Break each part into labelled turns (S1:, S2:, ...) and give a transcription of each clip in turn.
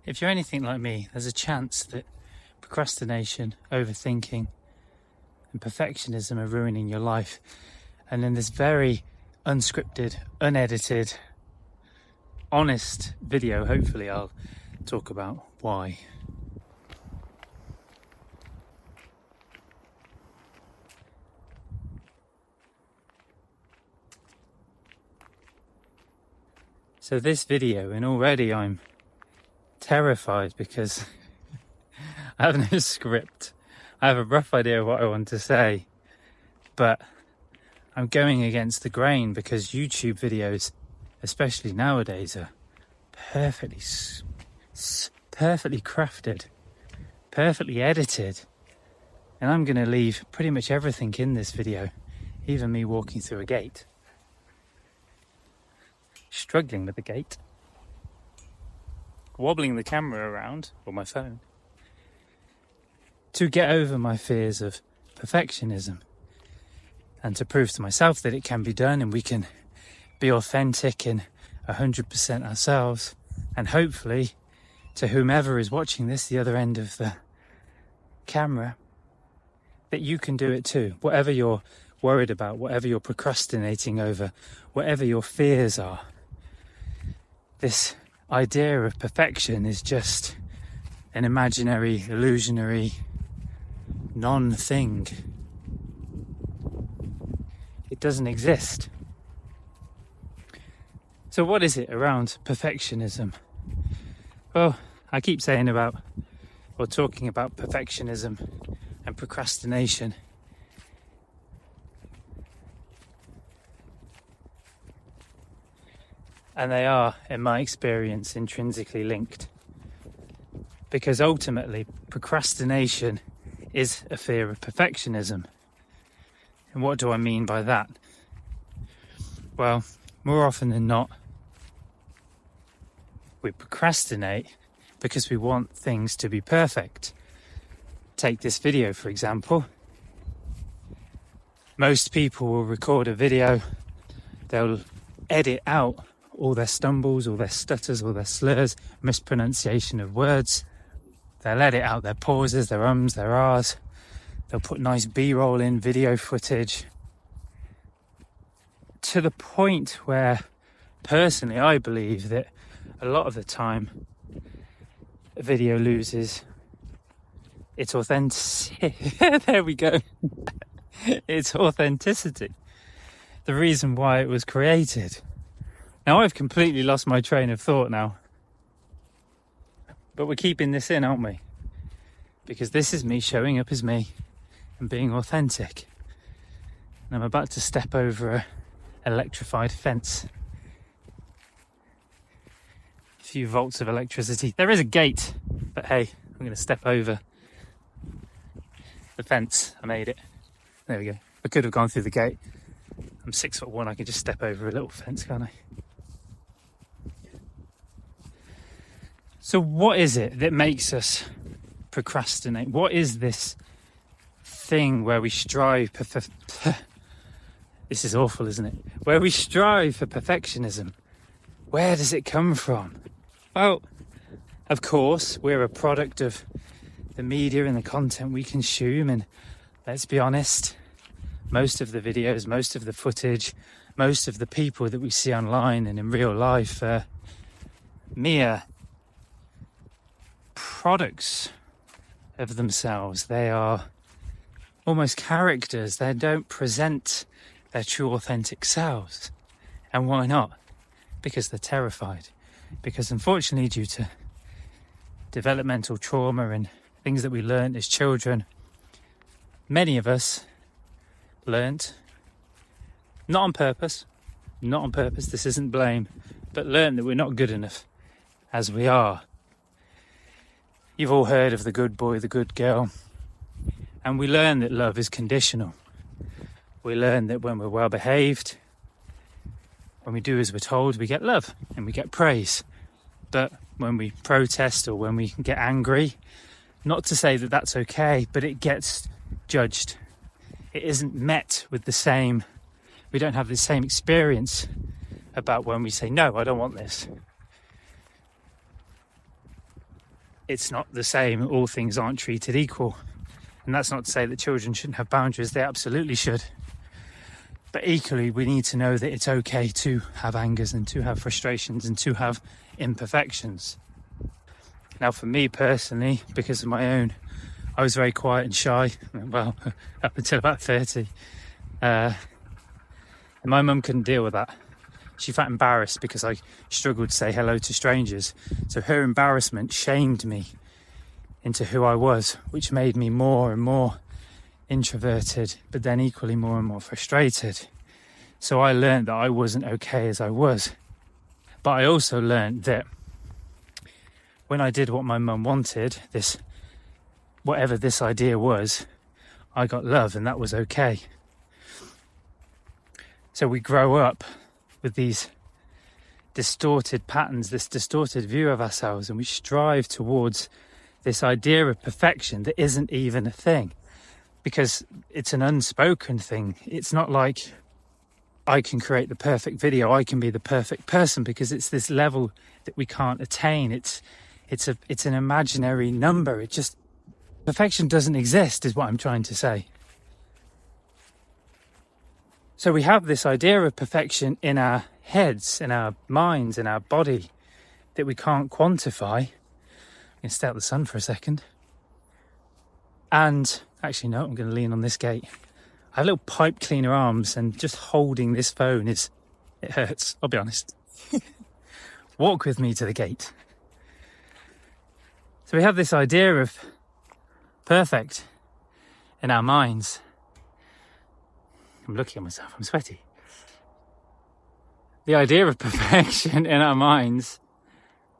S1: If you're anything like me, there's a chance that procrastination, overthinking, and perfectionism are ruining your life. And in this very unscripted, unedited, honest video, hopefully I'll talk about why. So this video, and already I'm terrified because I have no script. I have a rough idea of what I want to say, but I'm going against the grain because YouTube videos, especially nowadays, are perfectly crafted, perfectly edited. And I'm going to leave pretty much everything in this video, even me walking through a gate. Struggling with the gate, wobbling the camera around, or my phone, to get over my fears of perfectionism and to prove to myself that it can be done and we can be authentic and 100% ourselves, and hopefully to whomever is watching this, the other end of the camera, that you can do it too. Whatever you're worried about, whatever you're procrastinating over, whatever your fears are, this idea of perfection is just an imaginary, illusionary, non-thing. It doesn't exist. So what is it around perfectionism? Well, I keep saying about, or talking about perfectionism and procrastination. And they are, in my experience, intrinsically linked. Because ultimately, procrastination is a fear of perfectionism. And what do I mean by that? Well, more often than not, we procrastinate because we want things to be perfect. Take this video, for example. Most people will record a video, they'll edit out all their stumbles, all their stutters, all their slurs, mispronunciation of words. They'll edit out their pauses, their ums, their ahs. They'll put nice B-roll in, video footage. To the point where, personally, I believe that a lot of the time, a video loses its authenticity. There we go. Its authenticity. The reason why it was created. Now, I've completely lost my train of thought now. But we're keeping this in, aren't we? Because this is me showing up as me and being authentic. And I'm about to step over an electrified fence. A few volts of electricity. There is a gate, but hey, I'm going to step over the fence. I made it. There we go. I could have gone through the gate. I'm 6'1", I could just step over a little fence, can't I? So what is it that makes us procrastinate? What is this thing where we strive this is awful, isn't it? Where we strive for perfectionism. Where does it come from? Well, of course, we're a product of the media and the content we consume, and let's be honest, most of the videos, most of the footage, most of the people that we see online and in real life are mere products of themselves. They are almost characters. They don't present their true authentic selves. And why not? Because they're terrified. Because unfortunately, due to developmental trauma and things that we learned as children, many of us learnt, not on purpose, this isn't blame, but learned that we're not good enough as we are. You've all heard of the good boy, the good girl. And we learn that love is conditional. We learn that when we're well behaved, when we do as we're told, we get love and we get praise. But when we protest or when we get angry, not to say that that's okay, but it gets judged. It isn't met with the same, we don't have the same experience about when we say, no, I don't want this. it's not the same. All things aren't treated equal. And that's not to say that children shouldn't have boundaries. They absolutely should. But equally, we need to know that it's okay to have angers and to have frustrations and to have imperfections. Now, for me personally, because of my own, I was very quiet and shy, well, up until about 30. And my mum couldn't deal with that. She felt embarrassed because I struggled to say hello to strangers. So her embarrassment shamed me into who I was, which made me more and more introverted, but then equally more and more frustrated. So I learned that I wasn't okay as I was. But I also learned that when I did what my mum wanted, whatever this idea was, I got love, and that was okay. So we grow up with these distorted patterns, this distorted view of ourselves, and we strive towards this idea of perfection that isn't even a thing, because it's an unspoken thing. It's not like I can create the perfect video, I can be the perfect person, because it's this level that we can't attain. It's an imaginary number. Perfection doesn't exist, is what I'm trying to say. So we have this idea of perfection in our heads, in our minds, in our body, that we can't quantify. I'm going to stay out of the sun for a second. And actually, no, I'm going to lean on this gate. I have little pipe cleaner arms, and just holding this phone it hurts, I'll be honest. Walk with me to the gate. So we have this idea of perfect in our minds. I'm looking at myself, I'm sweaty. The idea of perfection in our minds,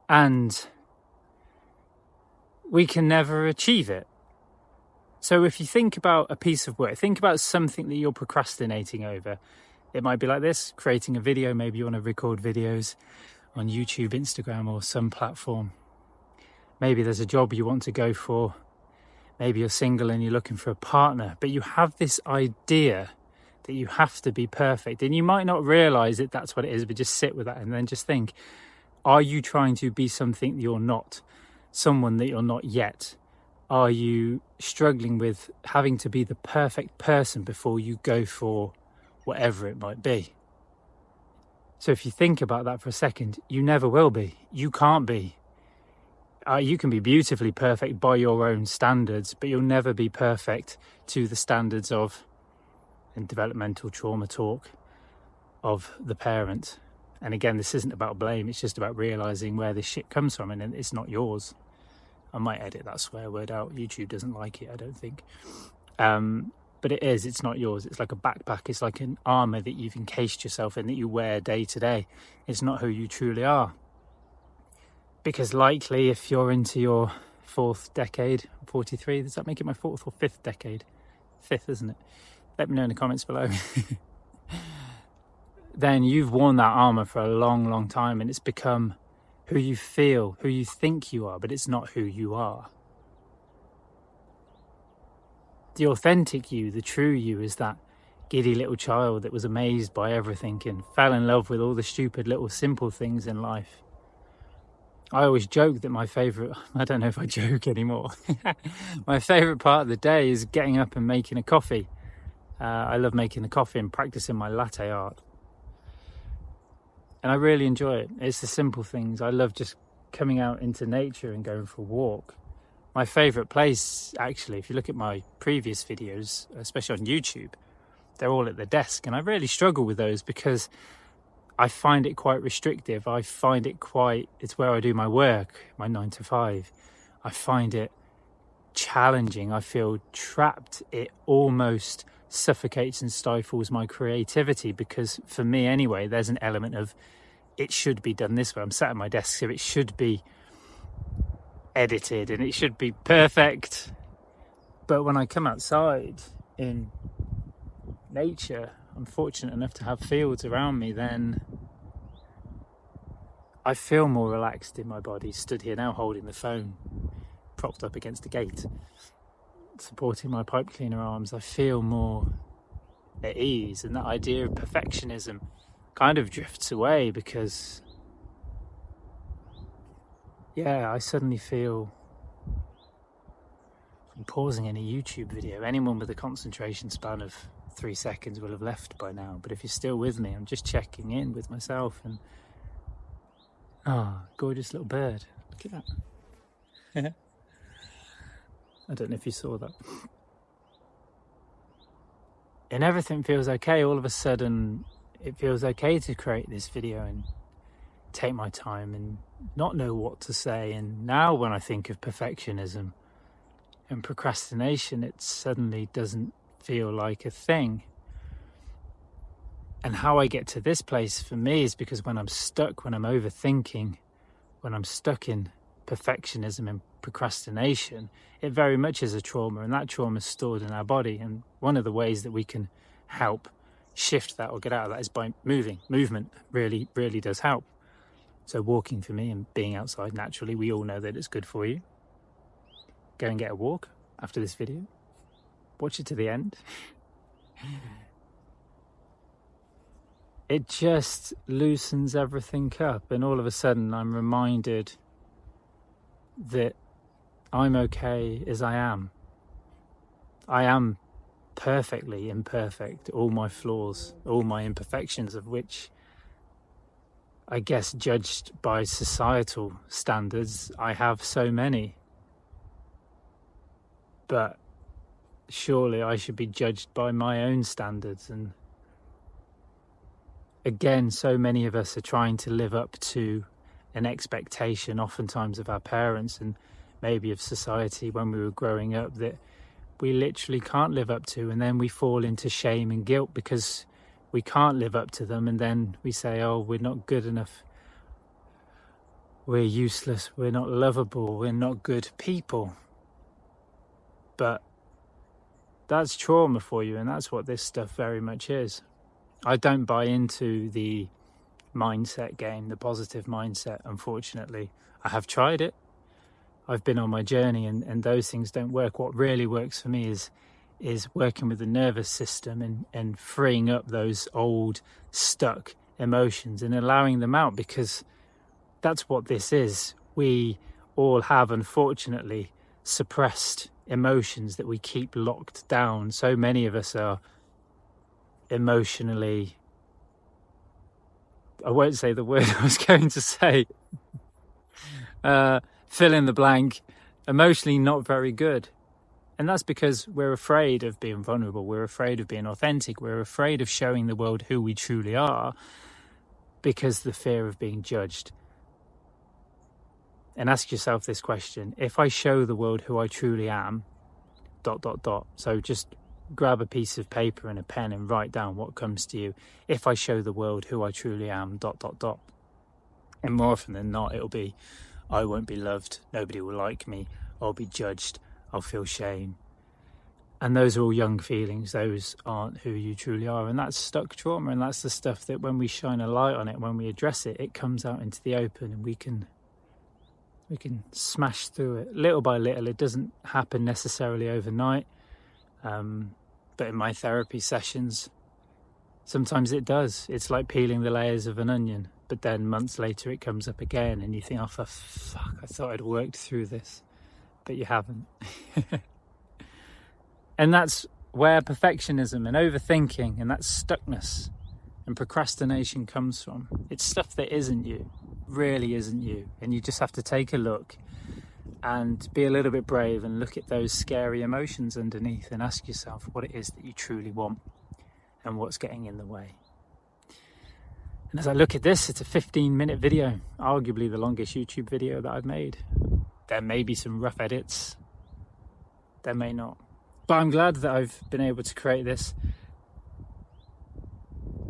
S1: and we can never achieve it. So if you think about a piece of work, think about something that you're procrastinating over. It might be like this: creating a video. Maybe you want to record videos on YouTube, Instagram, or some platform. Maybe there's a job you want to go for. Maybe you're single and you're looking for a partner, but you have this idea that you have to be perfect, and you might not realize that that's what it is, but just sit with that and then just think, are you trying to be something that you're not, someone that you're not yet? Are you struggling with having to be the perfect person before you go for whatever it might be? So if you think about that for a second, you never will be. You can't be. You can be beautifully perfect by your own standards, but you'll never be perfect to the standards of, in developmental trauma talk, of the parent. And again, this isn't about blame, it's just about realizing where this shit comes from, and it's not yours. I might edit that swear word out. YouTube doesn't like it, I don't think. But it's not yours. It's like a backpack. It's like an armor that you've encased yourself in, that you wear day to day. It's not who you truly are. Because likely, if you're into your 4th decade, 43, does that make it my 4th or 5th decade? 5th, isn't it? Let me know in the comments below. Then you've worn that armor for a long, long time, and it's become who you feel, who you think you are, but it's not who you are. The authentic you, the true you, is that giddy little child that was amazed by everything and fell in love with all the stupid little simple things in life. I always joke that my favourite, I don't know if I joke anymore, my favourite part of the day is getting up and making a coffee. I love making the coffee and practicing my latte art. And I really enjoy it. It's the simple things. I love just coming out into nature and going for a walk. My favourite place, actually, if you look at my previous videos, especially on YouTube, they're all at the desk. And I really struggle with those because I find it quite restrictive. I find it it's where I do my work, my 9 to 5. I find it challenging. I feel trapped. It almost suffocates and stifles my creativity because, for me anyway, there's an element of it should be done this way. I'm sat at my desk, so it should be edited and it should be perfect. But when I come outside in nature, I'm fortunate enough to have fields around me, then I feel more relaxed in my body. Stood here now holding the phone propped up against the gate, supporting my pipe cleaner arms, I feel more at ease, and that idea of perfectionism kind of drifts away because I suddenly feel I'm pausing any YouTube video. Anyone with a concentration span of 3 seconds will have left by now. But if you're still with me, I'm just checking in with myself. And gorgeous little bird. Look at that. I don't know if you saw that. And everything feels okay. All of a sudden, it feels okay to create this video and take my time and not know what to say. And now when I think of perfectionism and procrastination, it suddenly doesn't feel like a thing. And how I get to this place for me is because when I'm stuck, when I'm overthinking, when I'm stuck in perfectionism and procrastination, it very much is a trauma, and that trauma is stored in our body. And one of the ways that we can help shift that or get out of that is by moving. Movement really does help. So walking for me and being outside naturally, we all know that it's good for you. Go and get a walk after this video. Watch it to the end. It just loosens everything up, and all of a sudden I'm reminded that I'm okay as I am. I am perfectly imperfect, all my flaws, all my imperfections, of which I guess judged by societal standards, I have so many. But surely I should be judged by my own standards. And again, so many of us are trying to live up to an expectation, oftentimes of our parents and maybe of society when we were growing up, that we literally can't live up to, and then we fall into shame and guilt because we can't live up to them, and then we say, oh, we're not good enough, we're useless, we're not lovable, we're not good people. But that's trauma for you, and that's what this stuff very much is. I don't buy into the mindset game, the positive mindset, unfortunately. I have tried it. I've been on my journey, and those things don't work. What really works for me is working with the nervous system and freeing up those old stuck emotions and allowing them out, because that's what this is. We all have, unfortunately, suppressed emotions that we keep locked down. So many of us are emotionally, I won't say the word I was going to say, fill in the blank, emotionally not very good. And that's because we're afraid of being vulnerable, we're afraid of being authentic, we're afraid of showing the world who we truly are, because the fear of being judged. And ask yourself this question: if I show the world who I truly am, ... So just grab a piece of paper and a pen and write down what comes to you. If I show the world who I truly am, ... And more often than not, it'll be, I won't be loved, nobody will like me, I'll be judged, I'll feel shame. And those are all young feelings, those aren't who you truly are. And that's stuck trauma, and that's the stuff that when we shine a light on it, when we address it, it comes out into the open, and we can smash through it little by little. It doesn't happen necessarily overnight, but in my therapy sessions, sometimes it does. It's like peeling the layers of an onion, but then months later it comes up again, and you think, oh, for fuck, I thought I'd worked through this, but you haven't. And that's where perfectionism and overthinking and that stuckness and procrastination comes from. It's stuff that isn't you, really isn't you, and you just have to take a look and be a little bit brave and look at those scary emotions underneath and ask yourself what it is that you truly want and what's getting in the way. And as I look at this, it's a 15-minute video, arguably the longest YouTube video that I've made. There may be some rough edits, there may not, but I'm glad that I've been able to create this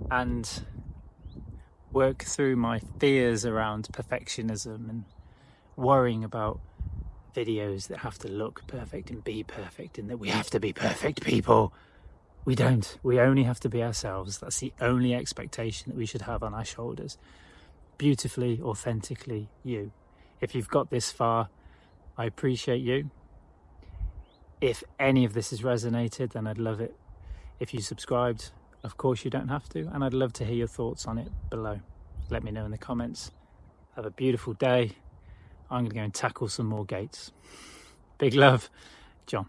S1: and work through my fears around perfectionism and worrying about videos that have to look perfect and be perfect, and that we have to be perfect people. We don't. We only have to be ourselves. That's the only expectation that we should have on our shoulders. Beautifully, authentically you. If you've got this far, I appreciate you. If any of this has resonated, then I'd love it if you subscribed. Of course, you don't have to, and I'd love to hear your thoughts on it below. Let me know in the comments. Have a beautiful day. I'm going to go and tackle some more gates. Big love. John.